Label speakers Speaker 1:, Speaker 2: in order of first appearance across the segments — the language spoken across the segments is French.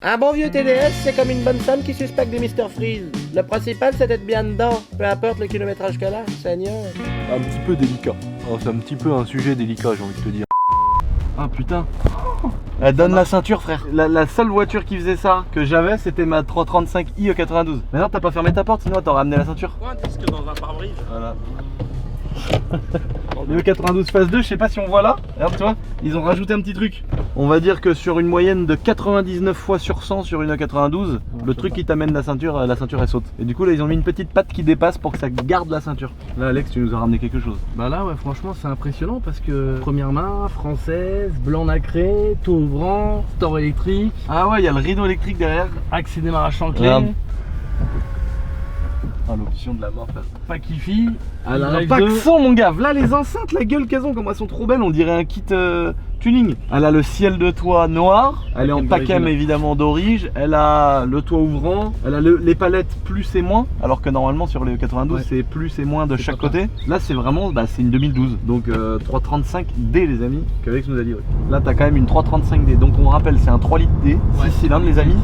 Speaker 1: Un bon vieux TDS, c'est comme une bonne femme qui suspecte des Mr Freeze. Le principal, c'est d'être bien dedans, peu importe le kilométrage qu'elle a, Seigneur.
Speaker 2: Un petit peu délicat. Oh, c'est un petit peu un sujet délicat, j'ai envie de te dire. Ah putain. Elle donne la ceinture, frère. La seule voiture qui faisait ça que j'avais, c'était ma 335i E92. Maintenant, t'as pas fermé ta porte, sinon t'aurais amené la ceinture.
Speaker 1: Ouais, parce que dans un pare-brise.
Speaker 2: Voilà. Le E92 phase 2, je sais pas si on voit là. Regarde, tu vois, ils ont rajouté un petit truc. On va dire que sur une moyenne de 99 fois sur 100 sur une E92, le truc qui t'amène la ceinture elle saute. Et du coup là ils ont mis une petite patte qui dépasse pour que ça garde la ceinture. Là Alex, tu nous as ramené quelque chose.
Speaker 3: Bah là ouais, franchement c'est impressionnant parce que première main, française, blanc nacré, tout ouvrant, store électrique.
Speaker 2: Ah ouais, il y a le rideau électrique derrière.
Speaker 3: Accès démarrage sans clé.
Speaker 2: Regarde. Ah, l'option de la mort,
Speaker 3: Pas kiffi.
Speaker 2: Elle a un pack son, mon gars. Là les enceintes, la gueule qu'elles ont, comment elles sont trop belles, on dirait un kit tuning. Elle a le ciel de toit noir, elle est en Pacem évidemment d'orige, elle a le toit ouvrant, elle a les palettes plus et moins, alors que normalement sur les 92 c'est plus et moins de chaque côté. Là c'est vraiment, c'est une 2012, donc 335D les amis, qu'Alex nous a livré. Là t'as quand même une 335D, donc on rappelle c'est un 3 litres D, 6 cylindres les amis,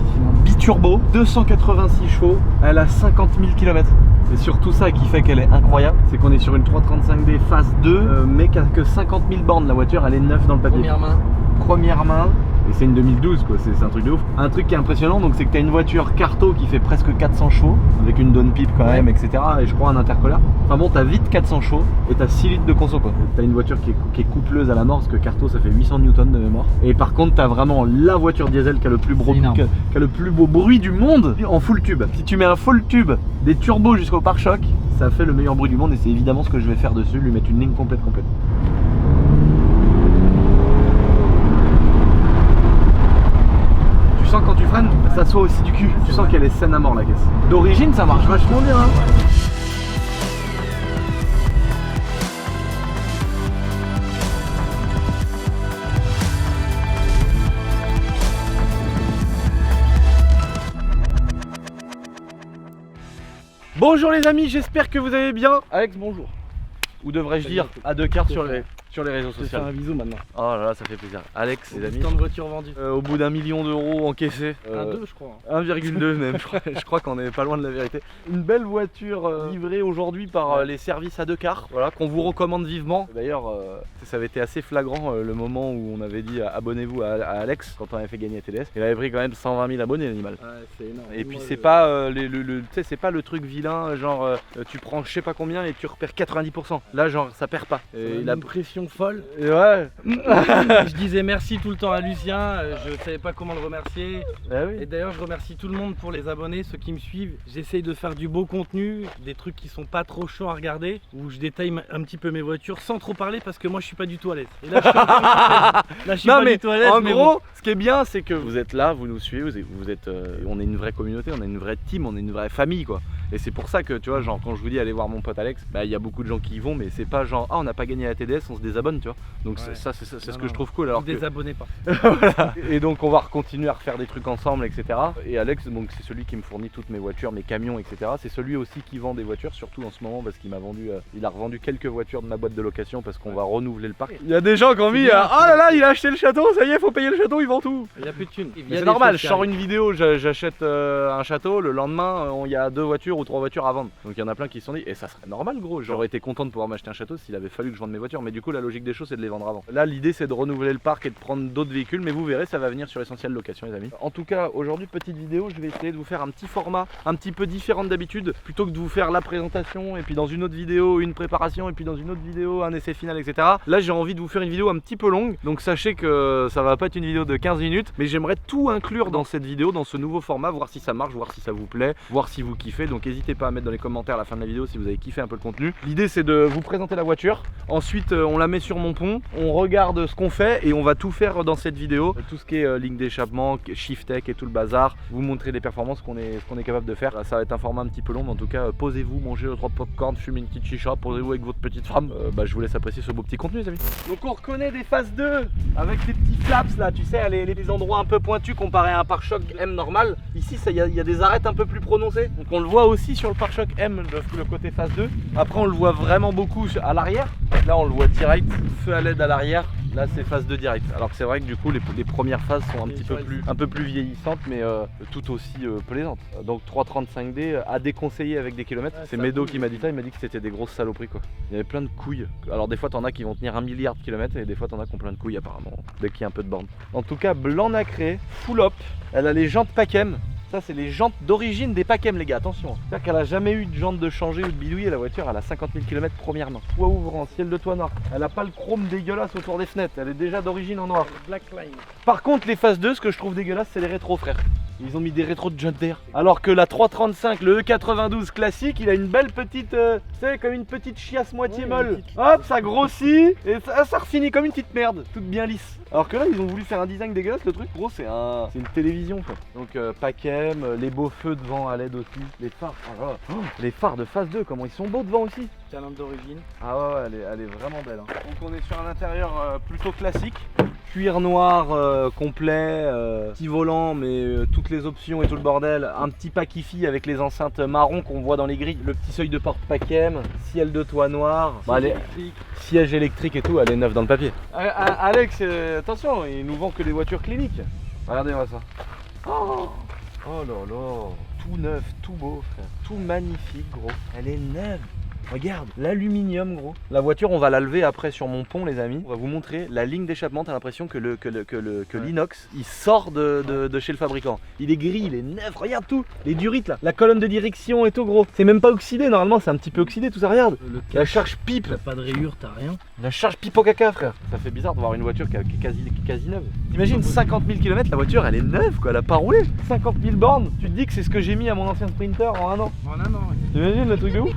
Speaker 2: biturbo, 286 chevaux, elle a 50 000 km. C'est surtout ça qui fait qu'elle est incroyable, c'est qu'on est sur une 335D phase 2, mais qui a que 50 000 bornes, la voiture elle est neuve dans le papier. Première main, et c'est une 2012 quoi, c'est un truc de ouf. Un truc qui est impressionnant, donc c'est que tu as une voiture Carto qui fait presque 400 chevaux, avec une downpipe quand même, etc. Et je crois un intercooler. Enfin bon, t'as vite 400 chevaux et t'as 6 litres de conso quoi. T'as une voiture qui est coupleuse à la mort, parce que Carto ça fait 800 Newton de mémoire. Et par contre t'as vraiment la voiture diesel qui a le plus beau bruit du monde en full tube. Si tu mets un full tube, des turbos jusqu'au pare-choc, ça fait le meilleur bruit du monde, et c'est évidemment ce que je vais faire dessus, lui mettre une ligne complète. Quand tu freines, ça soit aussi du cul. Tu sens qu'elle est saine à mort la caisse. D'origine, ça marche vachement bien. Hein. Bonjour les amis, j'espère que vous allez bien. Alex, bonjour. Ou devrais-je dire à deux quarts sur les réseaux sociaux.
Speaker 3: Je vais faire un bisou maintenant.
Speaker 2: Oh là là, ça fait plaisir. Alex, les amis.
Speaker 3: Tant de voitures vendues.
Speaker 2: Au bout d'1 million d'euros encaissés.
Speaker 3: 1,2 je crois.
Speaker 2: 1,2 même, je crois qu'on est pas loin de la vérité. Une belle voiture livrée aujourd'hui par les services à deux quarts, voilà, qu'on vous recommande vivement. D'ailleurs, ça avait été assez flagrant le moment où on avait dit abonnez-vous à Alex quand on avait fait gagner la TDS. Il avait pris quand même 120 000 abonnés l'animal.
Speaker 3: Ouais, c'est énorme.
Speaker 2: Et puis c'est pas c'est pas le truc vilain, genre tu prends je sais pas combien et tu repères 90%. Là genre ça perd pas.
Speaker 3: Il a une pression folle.
Speaker 2: Et ouais.
Speaker 3: Je disais merci tout le temps à Lucien, je savais pas comment le remercier.
Speaker 2: Ah oui.
Speaker 3: Et d'ailleurs je remercie tout le monde pour les abonnés, ceux qui me suivent. J'essaye de faire du beau contenu, des trucs qui sont pas trop chauds à regarder, où je détaille un petit peu mes voitures sans trop parler, parce que moi je suis pas du tout à l'aise. Et là je suis pas du tout à l'aise.
Speaker 2: En gros, ce qui est bien c'est que vous êtes là, vous nous suivez, vous êtes, on est une vraie communauté, on est une vraie team, on est une vraie famille quoi. Et c'est pour ça que tu vois, genre quand je vous dis allez voir mon pote Alex, il y a beaucoup de gens qui y vont, mais c'est pas genre ah on n'a pas gagné la TDS, on se désabonne tu vois. Donc ouais. c'est ce que je trouve cool. Alors
Speaker 3: ne désabonnez pas.
Speaker 2: Voilà. Et donc on va continuer à refaire des trucs ensemble, etc. Et Alex, donc c'est celui qui me fournit toutes mes voitures, mes camions, etc. C'est celui aussi qui vend des voitures, surtout en ce moment parce qu'il m'a vendu, il a revendu quelques voitures de ma boîte de location parce qu'on va renouveler le parc. Il y a des gens qui ont mis oh là là, il a acheté le château, ça y est, faut payer le château, il vend tout.
Speaker 3: Il y a plus de thunes.
Speaker 2: C'est normal, je sors une vidéo, j'achète un château, le lendemain il y a 2 voitures ou 3 voitures à vendre. Donc il y en a plein qui se sont dit, et ça serait normal gros, j'aurais été content de pouvoir m'acheter un château s'il avait fallu que je vende mes voitures, mais du coup la logique des choses c'est de les vendre avant. Là l'idée c'est de renouveler le parc et de prendre d'autres véhicules, mais vous verrez ça va venir sur Essentiel Location les amis. En tout cas aujourd'hui petite vidéo, je vais essayer de vous faire un petit format un petit peu différent d'habitude, plutôt que de vous faire la présentation et puis dans une autre vidéo une préparation et puis dans une autre vidéo un essai final, etc. Là j'ai envie de vous faire une vidéo un petit peu longue, donc sachez que ça va pas être une vidéo de 15 minutes, mais j'aimerais tout inclure dans cette vidéo, dans ce nouveau format, voir si ça marche, voir si ça vous plaît, voir si vous kiffez. Donc n'hésitez pas à mettre dans les commentaires à la fin de la vidéo si vous avez kiffé un peu le contenu. L'idée c'est de vous présenter la voiture, ensuite on la met sur mon pont, on regarde ce qu'on fait et on va tout faire dans cette vidéo, tout ce qui est ligne d'échappement, shift tech et tout le bazar, vous montrer les performances qu'on est capable de faire. Ça va être un format un petit peu long, mais en tout cas posez-vous, mangez 3 popcorn, fumez une petite chicha, posez-vous avec votre petite femme. Je vous laisse apprécier ce beau petit contenu les amis. Donc on reconnaît des phases 2 avec des petits flaps là, tu sais, les endroits un peu pointus comparé à un pare-choc M normal. Ici il y a des arêtes un peu plus prononcées, donc on le voit aussi sur le pare-choc M, le côté phase 2. Après on le voit vraiment beaucoup à l'arrière, là on le voit direct, feu à LED à l'arrière, Là c'est phase 2 direct. Alors que c'est vrai que du coup les premières phases sont un peu plus vieillissantes mais tout aussi plaisantes. Donc 335D à déconseiller avec des kilomètres. C'est Medo qui m'a dit ça, il m'a dit que c'était des grosses saloperies quoi. Il y avait plein de couilles. Alors des fois t'en as qui vont tenir 1 milliard de kilomètres et des fois t'en as qui ont plein de couilles apparemment. Dès qu'il y a un peu de borne. En tout cas blanc nacré, full up. Elle a les jantes Pacem. Ça c'est les jantes d'origine des Pacem les gars, attention. C'est-à-dire qu'elle a jamais eu de jantes de changer ou de bidouiller, la voiture elle a 50 000 km première main. Toit ouvrant, ciel de toit noir. Elle a pas le chrome dégueulasse autour des fenêtres, elle est déjà d'origine en noir.
Speaker 3: Black line.
Speaker 2: Par contre les phases 2, ce que je trouve dégueulasse c'est les rétros frère. Ils ont mis des rétros de John Deere. Alors que la 335, le E92 classique, il a une belle petite, tu sais, comme une petite chiasse moitié molle. Hop, ça grossit et ça refinit comme une petite merde, toute bien lisse. Alors que là, ils ont voulu faire un design dégueulasse, le truc, gros, c'est une télévision quoi. Donc Pacem, les beaux feux devant à LED aussi, les phares, les phares de phase 2, comment ils sont beaux devant aussi.
Speaker 3: Talente d'origine.
Speaker 2: Ah ouais, elle est vraiment belle. Hein. Donc on est sur un intérieur plutôt classique. Cuir noir complet, petit volant mais toutes les options et tout le bordel. Un petit pack hi-fi avec les enceintes marron qu'on voit dans les grilles. Le petit seuil de porte Pacem, ciel de toit noir. Bah, siège électrique et tout, elle est neuve dans le papier. Alex, attention, il nous vend que des voitures cliniques. Regardez-moi ça. Oh là là, tout neuf, tout beau frère. Tout magnifique gros. Elle est neuve. Regarde, l'aluminium gros. La voiture on va la lever après sur mon pont les amis. On va vous montrer la ligne d'échappement, t'as l'impression que l'inox il sort de chez le fabricant. Il est gris, il est neuf, regarde tout. Les durites là, la colonne de direction et tout gros. C'est même pas oxydé, normalement c'est un petit peu oxydé tout ça, regarde. La charge pipe.
Speaker 3: T'as pas de rayures, t'as rien.
Speaker 2: La charge pipe au caca frère. Ça fait bizarre de voir une voiture qui est quasi neuve. T'imagines 50 000 km, la voiture elle est neuve quoi, elle a pas roulé. 50 000 bornes, tu te dis que c'est ce que j'ai mis à mon ancien Sprinter en un an.
Speaker 3: En un an, ouais.
Speaker 2: T'imagines le truc de ouf.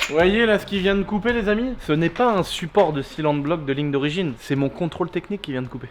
Speaker 2: Vous voyez là ce qui vient de couper les amis? Ce n'est pas un support de cylinder block de ligne d'origine, c'est mon contrôle technique qui vient de couper.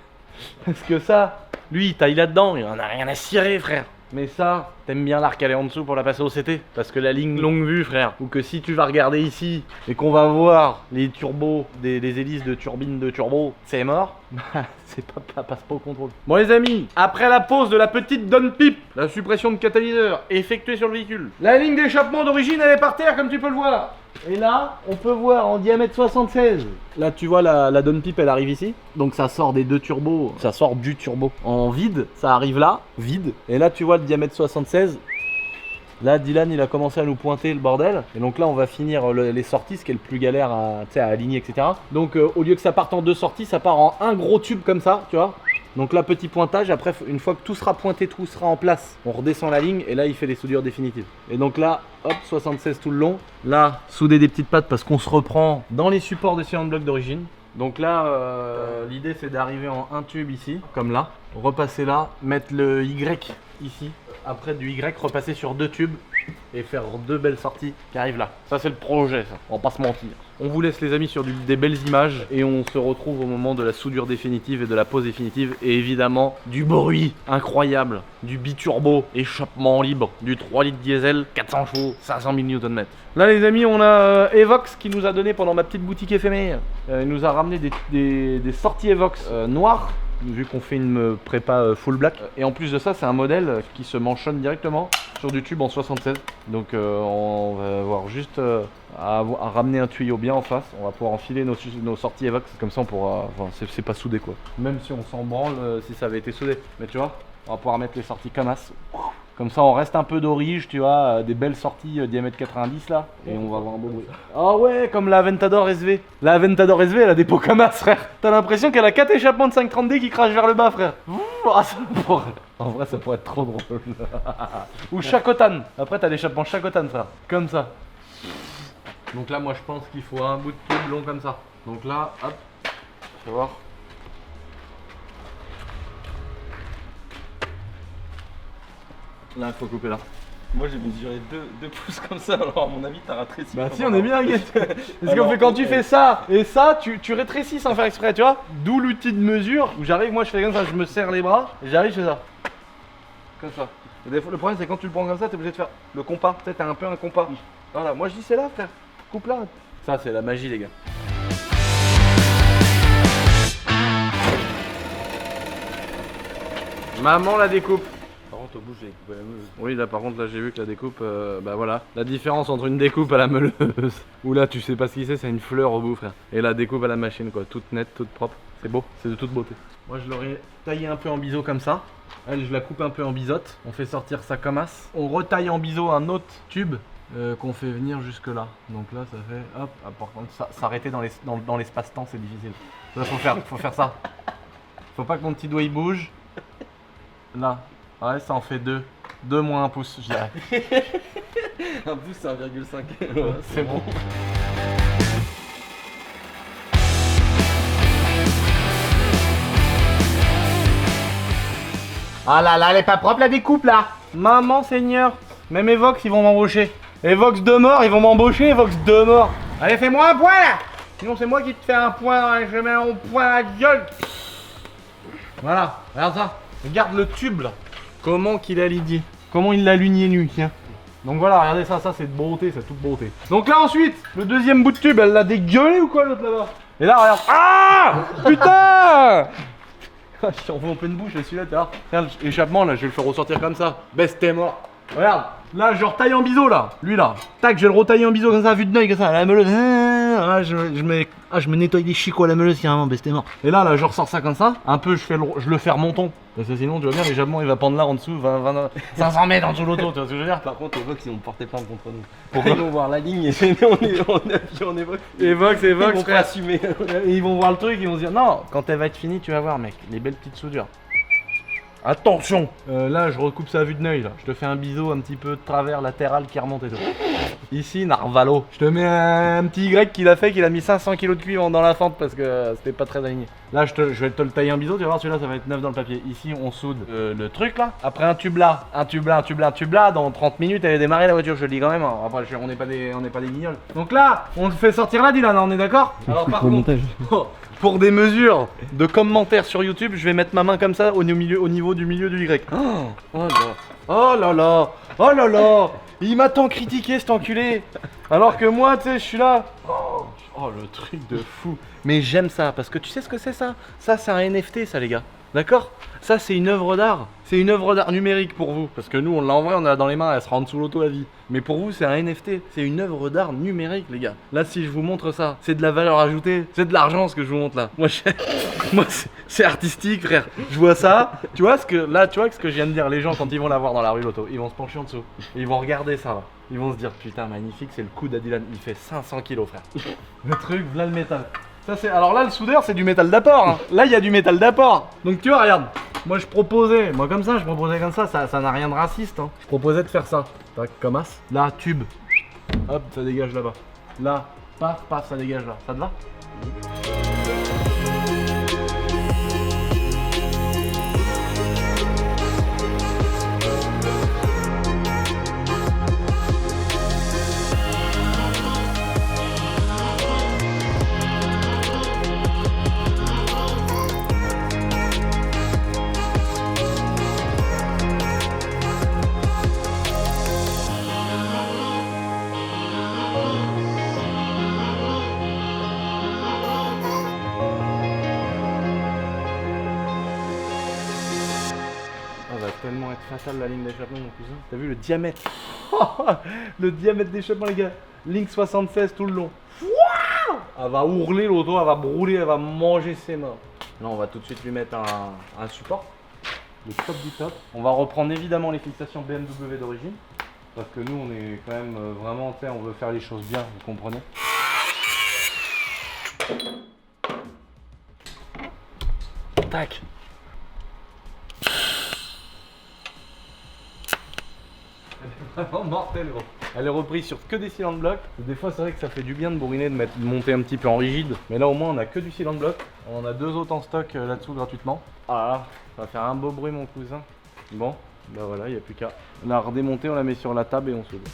Speaker 2: Parce que ça, lui il taille là-dedans, il en a rien à cirer frère. Mais ça, t'aimes bien la recaler en dessous pour la passer au CT. Parce que la ligne longue vue frère, ou que si tu vas regarder ici et qu'on va voir les turbos, des hélices de turbine de turbo, c'est mort, bah c'est pas passe pas au contrôle. Bon les amis, après la pose de la petite downpipe, la suppression de catalyseur effectuée sur le véhicule, la ligne d'échappement d'origine elle est par terre comme tu peux le voir. Et là, on peut voir en diamètre 76. Là, tu vois, la downpipe, elle arrive ici. Donc, ça sort des deux turbos. Ça sort du turbo en vide. Ça arrive là, vide. Et là, tu vois le diamètre 76. Là, Dylan, il a commencé à nous pointer le bordel. Et donc là, on va finir les sorties, ce qui est le plus galère à aligner, etc. Donc, au lieu que ça parte en deux sorties, ça part en un gros tube comme ça, tu vois. Donc là, petit pointage, après une fois que tout sera pointé, tout sera en place, on redescend la ligne et là il fait les soudures définitives. Et donc là, hop, 76 tout le long. Là, souder des petites pattes parce qu'on se reprend dans les supports de cylindre bloc d'origine. Donc là, l'idée c'est d'arriver en un tube ici, comme là, repasser là, mettre le Y ici, après du Y, repasser sur 2 tubes et faire 2 belles sorties qui arrivent là. Ça c'est le projet, ça, on va pas se mentir. On vous laisse les amis sur des belles images et on se retrouve au moment de la soudure définitive et de la pose définitive et évidemment du bruit incroyable, du biturbo, échappement libre, du 3 litres diesel, 400 chevaux, 500 000 Nm. Là les amis, on a Evox qui nous a donné pendant ma petite boutique éphémère, il nous a ramené des sorties Evox noires, vu qu'on fait une prépa full black. Et en plus de ça, c'est un modèle qui se manchonne directement sur du tube en 76. Donc on va avoir juste à ramener un tuyau bien en face. On va pouvoir enfiler nos sorties Evox. Comme ça on pourra... Enfin, c'est pas soudé quoi. Même si on s'en branle si ça avait été soudé. Mais tu vois, on va pouvoir mettre les sorties comme as. Comme ça on reste un peu d'orige, tu vois, des belles sorties diamètre 90 là. Et on va avoir un beau bruit. Ah ouais, comme la Aventador SV. La Aventador SV elle a des pots comme as frère. T'as l'impression qu'elle a 4 échappements de 530D qui crachent vers le bas frère. Ah, ça pourrait... En vrai ça pourrait être trop drôle. Ou Chacotan. Après t'as l'échappement Chacotan frère. Comme ça. Donc là moi je pense qu'il faut un bout de tube long comme ça. Donc là, hop, tu vas voir. Là il faut couper là.
Speaker 4: Moi j'ai mesuré 2 pouces comme ça, alors à mon avis t'as rétréci.
Speaker 2: Bah si on est bien Guette. Parce qu'en fait quand tu fais ça et ça, tu rétrécis sans faire exprès, tu vois. D'où l'outil de mesure où j'arrive, moi je fais comme ça, je me serre les bras et j'arrive, je fais ça. Comme ça. Et des fois, le problème c'est quand tu le prends comme ça, t'es obligé de faire le compas, tu sais, t'as un peu un compas. Voilà, moi je dis c'est là frère, coupe là. Ça c'est la magie les gars. Maman la découpe.
Speaker 4: Par contre au bout j'ai coupé la meuleuse.
Speaker 2: Oui là par contre là j'ai vu que la découpe, bah voilà. La différence entre une découpe à la meuleuse, où là tu sais pas ce qu'il c'est une fleur au bout frère. Et la découpe à la machine quoi, toute nette, toute propre. C'est beau, c'est de toute beauté. Moi je l'aurais taillé un peu en biseau comme ça. Elle je la coupe un peu en bisotte. On fait sortir ça comme as. On retaille en biseau un autre tube qu'on fait venir jusque là. Donc là ça fait hop, par contre s'arrêter dans l'espace-temps c'est difficile. Là faut faire ça. Faut pas que mon petit doigt il bouge. Là. Ouais, ça en fait 2. 2 moins 1 pouce, je dirais.
Speaker 4: Un pouce c'est 1,5.
Speaker 2: C'est bon. Ah là là, elle est pas propre la découpe là. Maman seigneur. Même Evox ils vont m'embaucher. Evox de mort, ils vont m'embaucher, Evox de mort. Allez, fais-moi un point là. Sinon c'est moi qui te fais un point, je mets un point à la gueule. Voilà, regarde ça. Regarde le tube là. Comment qu'il a lidié. Comment il l'a lunié nu, tiens. Donc voilà, regardez ça, c'est de beauté, c'est toute beauté. Donc là ensuite, le deuxième bout de tube, elle l'a dégueulé ou quoi l'autre là-bas? Et là, regarde. Ah putain. Je suis en pleine bouche, celui-là, t'as voir. Regarde, l'échappement là, je vais le faire ressortir comme ça. Best, t'es mort. Regarde, là je retaille en biseau là, lui là. Tac, je vais le retailler en biseau comme ça, à vue de l'œil comme ça, la meuleuse. Ah, je me nettoie les chicots à la meuleuse carrément, best, t'es mort. Et là, je ressors ça comme ça, un peu je le fais remonton. Parce que sinon, tu vois bien, l'échappement il va pendre là en dessous, 500 mètres en dessous de l'auto, tu vois ce que je veux dire?
Speaker 4: Par contre Evox ils vont porter plainte contre nous.
Speaker 2: Pourquoi?
Speaker 4: Ils vont voir la ligne et on appuie en Evox.
Speaker 2: Evox,
Speaker 4: Ils vont pas
Speaker 2: frère.
Speaker 4: assumer.
Speaker 2: Et ils vont voir le truc, ils vont se dire non, quand elle va être finie, tu vas voir mec, les belles petites soudures. Attention. Là je recoupe ça à vue de l'œil là. Je te fais un biseau un petit peu de travers latéral qui remonte et tout. Ici Narvalo. Je te mets un petit Y qu'il a fait, qu'il a mis 500 kg de cuivre dans la fente parce que c'était pas très aligné. Là je vais te le tailler un biseau, tu vas voir celui-là ça va être neuf dans le papier. Ici on soude le truc là. Après un tube là, un tube là, dans 30 minutes elle est démarrée la voiture, je le dis quand même. Hein. Après on n'est pas des guignols. Donc là, on le fait sortir là Dylan, on est d'accord? Alors par contre, pour des mesures de commentaires sur YouTube, je vais mettre ma main comme ça au niveau du milieu du Y. Oh là là, oh là là, il m'a tant critiqué cet enculé. Alors que moi, tu sais, je suis là. Oh le truc de fou. Mais j'aime ça parce que tu sais ce que c'est ça? Ça c'est un NFT ça les gars. D'accord? Ça c'est une œuvre d'art. C'est une œuvre d'art numérique pour vous. Parce que nous on l'a en vrai, on l'a dans les mains, elle sera en dessous l'auto à vie. Mais pour vous c'est un NFT. C'est une œuvre d'art numérique les gars. Là si je vous montre ça, c'est de la valeur ajoutée. C'est de l'argent ce que je vous montre là. Moi c'est artistique frère. Je vois ça. Tu vois ce que je viens de dire, les gens quand ils vont la voir dans la rue l'auto, ils vont se pencher en dessous. Et ils vont regarder ça là. Ils vont se dire putain magnifique, c'est le coup d'Adilan. Il fait 500 kilos frère. Le truc, voilà le métal. Ça c'est. Alors là le soudeur c'est du métal d'apport. Hein. Là il y a du métal d'apport. Donc tu vois regarde. Moi je proposais comme ça, ça n'a rien de raciste. Hein. Je proposais de faire ça. Tac, comme as. Là tube. Hop, ça dégage là-bas. Là, paf, paf, ça dégage là. Ça te va? Tellement être fatal la ligne d'échappement mon cousin. T'as vu le diamètre? Le diamètre d'échappement les gars. Ligne 76 tout le long. Elle va ourler l'auto, elle va brûler, elle va manger ses mains. Là on va tout de suite lui mettre un support. Le top du top. On va reprendre évidemment les fixations BMW d'origine. Parce que nous on est quand même vraiment, tu sais, on veut faire les choses bien, vous comprenez? Tac. Vraiment mortel gros. Elle est reprise sur que des cylindres blocs. Des fois c'est vrai que ça fait du bien de bourriner, de monter un petit peu en rigide. Mais là au moins on a que du cylindre bloc. On a 2 autres en stock là-dessous gratuitement. Ah là, ça va faire un beau bruit mon cousin. Bon, bah voilà, il n'y a plus qu'à la redémonter, on la met sur la table et on soude.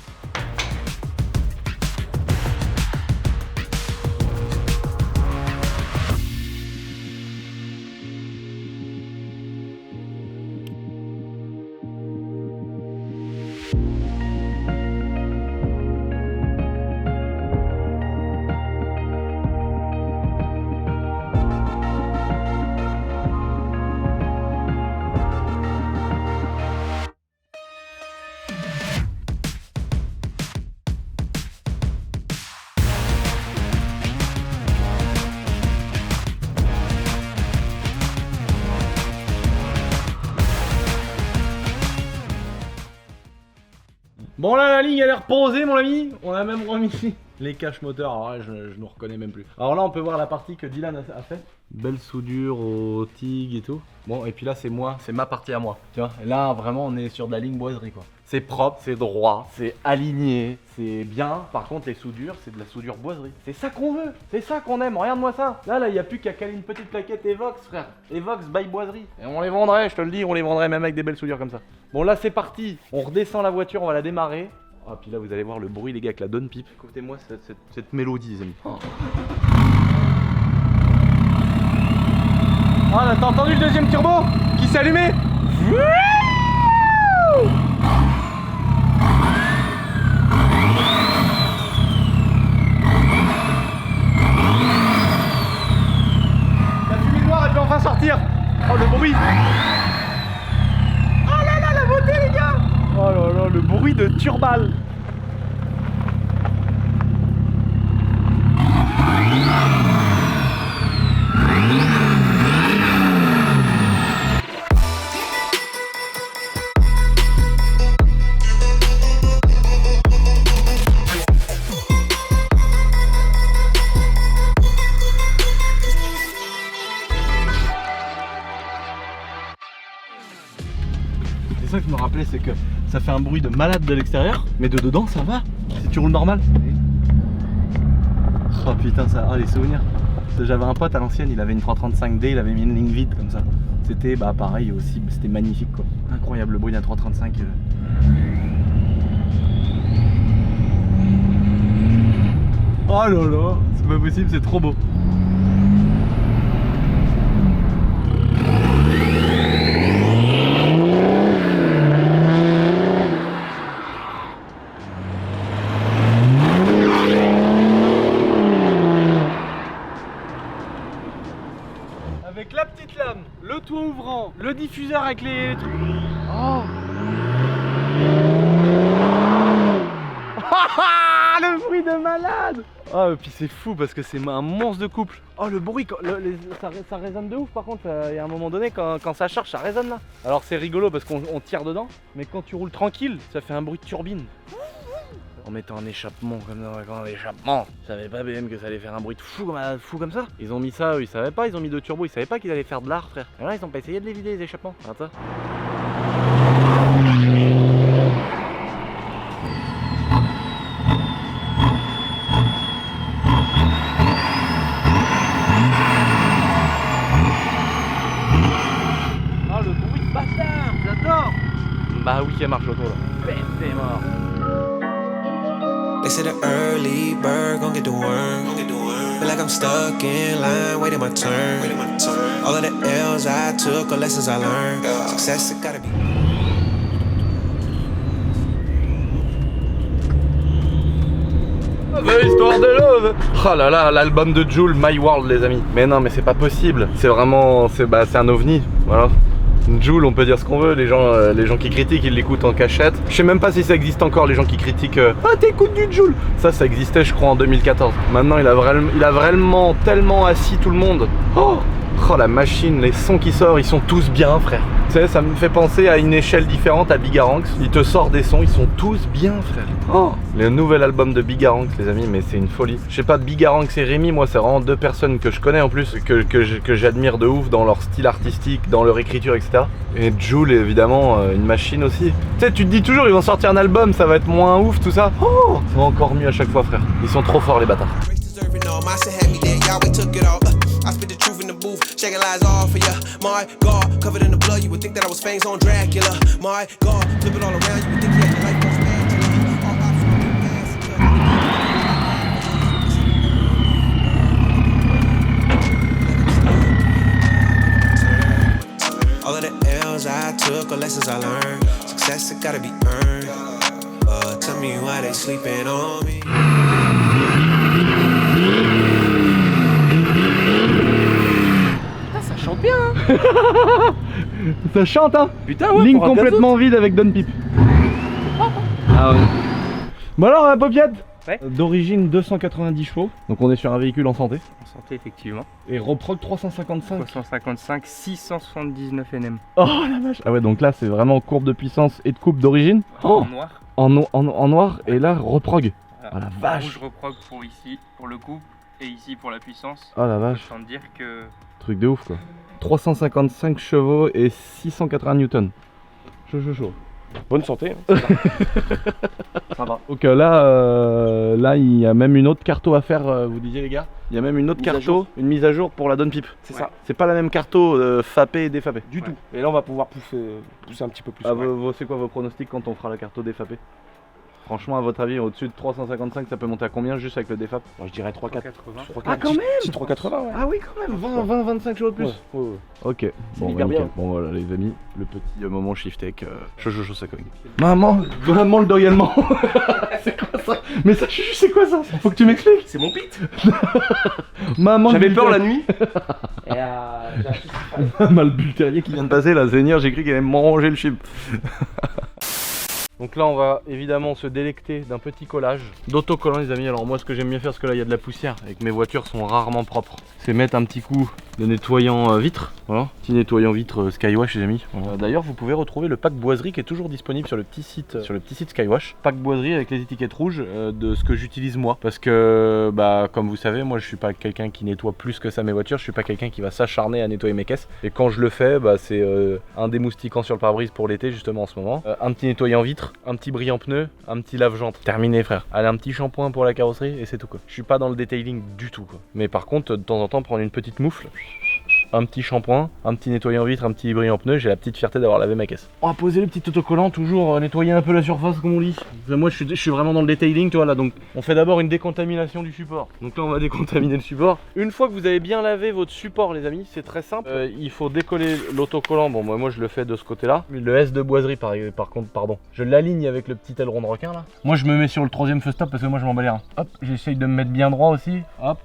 Speaker 2: Bon là la ligne elle est reposée mon ami. On a même remis les caches moteurs. Alors là je ne reconnais même plus. Alors là on peut voir la partie que Dylan a fait. Belle soudure au TIG et tout. Bon et puis là c'est moi, c'est ma partie à moi. Tu vois, et là vraiment on est sur de la ligne boiserie quoi. C'est propre, c'est droit, c'est aligné, c'est bien. Par contre les soudures, c'est de la soudure boiserie. C'est ça qu'on veut, c'est ça qu'on aime. Regarde-moi ça. Là il n'y a plus qu'à caler une petite plaquette Evox frère. Evox by boiserie. Et on les vendrait, je te le dis, on les vendrait même avec des belles soudures comme ça. Bon là c'est parti. On redescend la voiture, on va la démarrer. Ah puis là vous allez voir le bruit les gars avec la donne pipe. Écoutez-moi cette mélodie les amis. Oh. Ah là t'as entendu le deuxième turbo qui s'est allumé? La fumée noire elle peut enfin sortir. Oh le bruit. Oh là là la beauté les gars. Oh là là le bruit de turbale. C'est ça que je me rappelais, c'est que ça fait un bruit de malade de l'extérieur, mais de dedans ça va, si tu roules normal. Oh putain ça, oh les souvenirs. J'avais un pote à l'ancienne, il avait une 335D, il avait mis une ligne vide comme ça. C'était bah pareil aussi, c'était magnifique quoi. Incroyable le bruit d'un 335. Oh là là, c'est pas possible, c'est trop beau. Avec la petite lame, le toit ouvrant, le diffuseur avec les trucs. Oh. Le bruit de malade. Oh et puis c'est fou parce que c'est un monstre de couple. Oh le bruit, ça résonne de ouf par contre, il y a un moment donné quand ça charge ça résonne là. Alors c'est rigolo parce qu'on tire dedans, mais quand tu roules tranquille ça fait un bruit de turbine. en mettant un échappement comme dans un grand échappement. Je savais pas BM que ça allait faire un bruit de fou comme ça. Ils ont mis ça, eux, ils savaient pas, ils ont mis 2 turbos, ils savaient pas qu'ils allaient faire de l'art, frère. Et là, ils ont pas essayé de les vider les échappements. Regarde ça. Ah, le bruit de bâtard, j'adore. Bah oui, elle marche l'auto là. T'es mort.
Speaker 5: They said an early bird gon' get the worm. Feel like I'm stuck in line, waiting my turn. All of the L's I took are lessons I learned. Success, it gotta be.
Speaker 2: Histoire de love. Oh là là, l'album de Jul, My World les amis. Mais non mais c'est pas possible. C'est vraiment, c'est un ovni. Voilà. Jul, on peut dire ce qu'on veut, les gens qui critiquent, ils l'écoutent en cachette. Je sais même pas si ça existe encore, les gens qui critiquent ah t'écoutes du Jul. Ça existait je crois en 2014. Maintenant il a vraiment tellement assis tout le monde. Oh la machine, les sons qui sortent, ils sont tous bien frère. Tu sais, ça me fait penser à une échelle différente à Bigaranx. Il te sort des sons, ils sont tous bien frère. Oh, le nouvel album de Bigaranx les amis, mais c'est une folie. Je sais pas, Bigaranx et Rémi, moi c'est vraiment 2 personnes que je connais en plus, que j'admire de ouf dans leur style artistique, dans leur écriture etc. Et Jul est évidemment une machine aussi. Tu sais, tu te dis toujours ils vont sortir un album, ça va être moins ouf tout ça. Oh, ça va encore mieux à chaque fois frère. Ils sont trop forts les bâtards.
Speaker 5: I spit the truth in the booth, shaking lies all for ya. My God, covered in the blood, you would think that I was fangs on Dracula. My God, flip it all around, you would think you had the life on spatula. All of the L's I took are lessons I learned. Success, it gotta be earned. Tell me why they sleeping on me.
Speaker 2: Ça chante hein.
Speaker 1: Putain ouais,
Speaker 2: ligne complètement vide avec Don Pip. Ah ouais. Bon alors la paupiette
Speaker 6: Ouais.
Speaker 2: D'origine 290 chevaux. Donc on est sur un véhicule en santé.
Speaker 6: En santé, effectivement.
Speaker 2: Et Reprog 355.
Speaker 6: 355, 679 NM.
Speaker 2: Oh la vache. Ah ouais donc là c'est vraiment courbe de puissance et de coupe d'origine. Oh,
Speaker 6: En noir.
Speaker 2: en noir et là Reprog.
Speaker 6: Voilà.
Speaker 2: Oh la vache.
Speaker 6: Rouge reprog pour ici, pour le coup, et ici pour la puissance.
Speaker 2: Oh la vache.
Speaker 6: Sans dire que...
Speaker 2: Truc de ouf quoi. 355 chevaux et 680 newtons. Chaud.
Speaker 1: Bonne santé. Hein. Ça va.
Speaker 2: Donc là il y a même une autre carto à faire, vous disiez les gars. Il y a même une autre
Speaker 1: Mise à
Speaker 2: carto,
Speaker 1: jour.
Speaker 2: une mise à jour pour la Don Pip.
Speaker 1: C'est
Speaker 6: Ouais.
Speaker 1: ça.
Speaker 2: C'est pas la même carto FAPé et défapé.
Speaker 1: Du tout. Et là on va pouvoir pousser un petit peu plus.
Speaker 2: Ah, c'est quoi vos pronostics quand on fera la carto défapé? Franchement, à votre avis, au-dessus de 355, ça peut monter à combien juste avec le défap?
Speaker 1: Moi, je dirais 3,80.
Speaker 6: 380.
Speaker 2: Ah, quand même.
Speaker 1: Petit 3,80 ouais.
Speaker 2: Ah oui, quand même, 25 chevaux de plus.
Speaker 1: Ouais.
Speaker 2: Ok, bon,
Speaker 1: libère bien.
Speaker 2: Bon voilà les amis, le petit moment shift tech, chaud ça cogne. Maman le dog allemand. C'est quoi ça? Mais ça chuchu c'est quoi ça? Faut que tu m'expliques.
Speaker 1: C'est mon pit.
Speaker 2: Maman
Speaker 1: J'avais
Speaker 2: le
Speaker 1: peur la
Speaker 2: bulle
Speaker 1: nuit. Et j'ai acheté ce qu'il fallait.
Speaker 2: Maman le bulle terrier qui vient de passer là, Seigneur, j'ai cru qu'il allait me manger le chip. Donc là on va évidemment se délecter d'un petit collage d'autocollant les amis. Alors moi ce que j'aime bien faire, parce que là il y a de la poussière et que mes voitures sont rarement propres, c'est mettre un petit coup de nettoyant vitre. Voilà, petit nettoyant vitre Skywash les amis. Voilà. D'ailleurs vous pouvez retrouver le pack boiserie qui est toujours disponible sur le petit site Skywash. Pack boiserie avec les étiquettes rouges de ce que j'utilise moi. Parce que bah comme vous savez, moi je suis pas quelqu'un qui nettoie plus que ça mes voitures, je suis pas quelqu'un qui va s'acharner à nettoyer mes caisses. Et quand je le fais, bah c'est un démoustiquant sur le pare-brise pour l'été justement en ce moment, un petit nettoyant vitre, un petit brillant pneu, un petit lave-jantre. Terminé frère. Allez, un petit shampoing pour la carrosserie et c'est tout quoi. Je suis pas dans le detailing du tout quoi. Mais par contre de temps en temps prendre une petite moufle, un petit shampoing, un petit nettoyant vitre, un petit brillant pneu, j'ai la petite fierté d'avoir lavé ma caisse. On va poser le petit autocollant, toujours nettoyer un peu la surface comme on dit. Moi je suis vraiment dans le detailing tu vois là, donc on fait d'abord une décontamination du support. Donc là on va décontaminer le support. Une fois que vous avez bien lavé votre support les amis, c'est très simple, il faut décoller l'autocollant. Bon moi je le fais de ce côté là. Le S de boiserie par contre, pardon, je l'aligne avec le petit aileron de requin là. Moi je me mets sur le 3ème feu stop parce que moi je m'en bats les reins. Hop, j'essaye de me mettre bien droit aussi. Hop,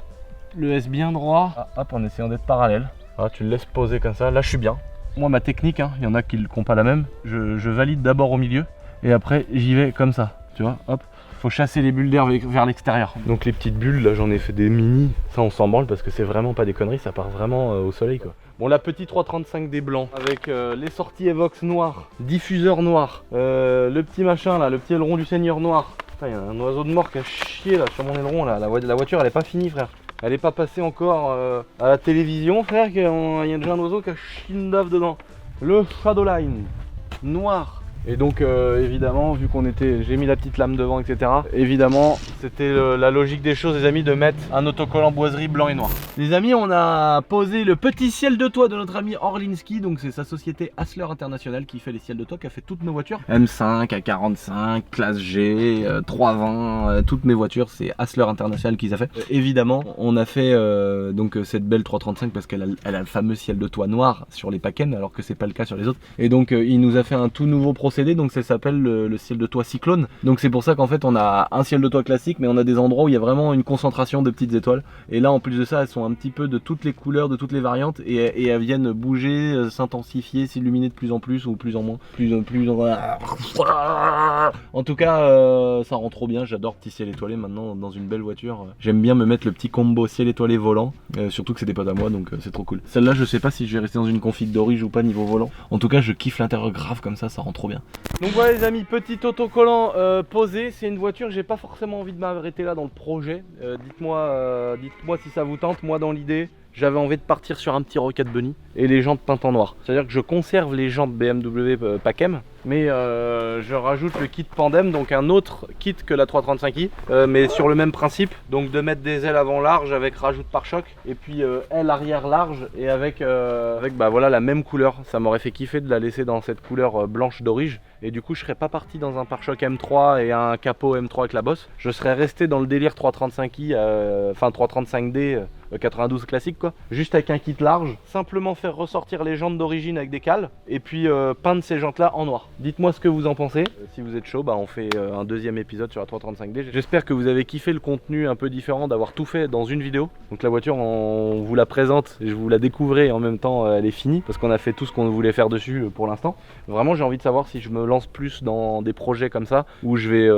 Speaker 2: le S bien droit. Ah, hop, en essayant d'être parallèle. Ah, tu le laisses poser comme ça, là je suis bien. Moi ma technique, il y en a qui n'ont pas la même, je valide d'abord au milieu et après j'y vais comme ça, tu vois, hop. Faut chasser les bulles d'air vers l'extérieur. Donc les petites bulles, là j'en ai fait des mini, ça on s'en branle parce que c'est vraiment pas des conneries, ça part vraiment au soleil quoi. Bon la petite 335 des blancs avec les sorties Evox noires, diffuseur noir, le petit machin là, le petit aileron du Seigneur noir. Putain, il y a un oiseau de mort qui a chié là sur mon aileron là. La voiture elle est pas finie, frère. Elle est pas passée encore à la télévision, frère. Il y a déjà un oiseau qui a chié une dave dedans. Le Shadowline noir. Et donc évidemment, vu qu'on était, j'ai mis la petite lame devant, etc. Évidemment, c'était la logique des choses, les amis, de mettre un autocollant boiserie blanc et noir. Les amis, on a posé le petit ciel de toit de notre ami Orlinski. Donc c'est sa société Hassler International qui fait les ciels de toit, qui a fait toutes nos voitures. M5, A45, classe G, 320, toutes mes voitures, c'est Hassler International qui les a fait. Évidemment, on a fait donc cette belle 335 parce qu'elle a le fameux ciel de toit noir sur les Paken, alors que c'est pas le cas sur les autres. Et donc il nous a fait un tout nouveau procédé, donc ça s'appelle le ciel de toit cyclone. Donc c'est pour ça qu'en fait on a un ciel de toit classique, mais on a des endroits où il y a vraiment une concentration de petites étoiles. Et là en plus de ça, elles sont un petit peu de toutes les couleurs, de toutes les variantes, et elles viennent bouger, s'intensifier, s'illuminer de plus en plus ou plus en moins, en tout cas ça rend trop bien. J'adore petit ciel étoilé maintenant dans une belle voiture. J'aime bien me mettre le petit combo ciel étoilé volant, surtout que c'est des potes à moi, donc c'est trop cool. Celle-là je sais pas si je vais rester dans une config d'orige ou pas niveau volant. En tout cas je kiffe l'intérieur grave comme ça rend trop bien. Donc voilà les amis, petit autocollant posé. C'est une voiture, j'ai pas forcément envie de m'arrêter là dans le projet. Dites-moi si ça vous tente. Moi dans l'idée, j'avais envie de partir sur un petit Rocket Bunny et les jantes peintes en noir. C'est à dire que je conserve les jantes BMW Pakem, mais je rajoute le kit Pandem, donc un autre kit que la 335i, mais sur le même principe, donc de mettre des ailes avant larges avec rajout de pare-choc, et puis ailes arrière large et avec bah voilà la même couleur. Ça m'aurait fait kiffer de la laisser dans cette couleur blanche d'orige, et du coup je serais pas parti dans un pare-choc M3 et un capot M3 avec la bosse. Je serais resté dans le délire 335i, enfin 335D 92 classique quoi, juste avec un kit large, simplement faire ressortir les jantes d'origine avec des cales et puis peindre ces jantes là en noir. Dites-moi ce que vous en pensez. Si vous êtes chaud, bah on fait un deuxième épisode sur la 335D. J'espère que vous avez kiffé le contenu un peu différent, d'avoir tout fait dans une vidéo. Donc la voiture on vous la présente et je vous la découvrez, et en même temps elle est finie parce qu'on a fait tout ce qu'on voulait faire dessus pour l'instant. Vraiment j'ai envie de savoir si je me lance plus dans des projets comme ça où je vais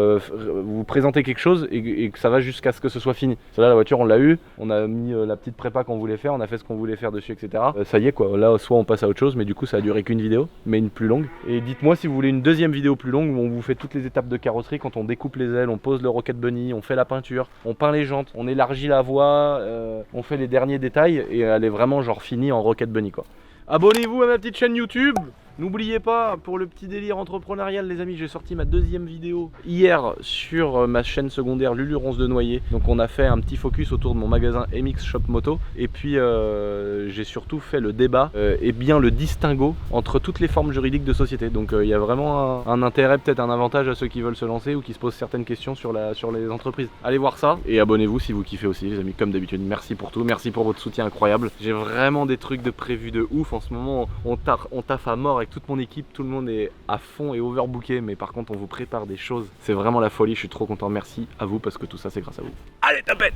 Speaker 2: vous présenter quelque chose et que ça va jusqu'à ce que ce soit fini. Là la voiture on l'a eu, on a mis la petite prépa qu'on voulait faire, on a fait ce qu'on voulait faire dessus, etc. Ça y est quoi, là soit on passe à autre chose, mais du coup ça a duré qu'une vidéo, mais une plus longue. Et dites-moi si vous voulez une deuxième vidéo plus longue où on vous fait toutes les étapes de carrosserie, quand on découpe les ailes, on pose le Rocket Bunny, on fait la peinture, on peint les jantes, on élargit la voie, on fait les derniers détails, et elle est vraiment genre finie en Rocket Bunny quoi. Abonnez-vous à ma petite chaîne YouTube. N'oubliez pas, pour le petit délire entrepreneurial les amis, j'ai sorti ma deuxième vidéo hier sur ma chaîne secondaire Lulu Ronce de Noyer. Donc on a fait un petit focus autour de mon magasin MX Shop Moto. Et puis j'ai surtout fait le débat et bien le distinguo entre toutes les formes juridiques de société. Donc il y a vraiment un intérêt, peut-être un avantage à ceux qui veulent se lancer ou qui se posent certaines questions sur les entreprises. Allez voir ça et abonnez-vous si vous kiffez aussi les amis, comme d'habitude. Merci pour tout, merci pour votre soutien incroyable. J'ai vraiment des trucs de prévus de ouf en ce moment. On taffe à mort avec toute mon équipe, tout le monde est à fond et overbooké, mais par contre on vous prépare des choses, c'est vraiment la folie, je suis trop content, merci à vous parce que tout ça c'est grâce à vous. Allez tapette.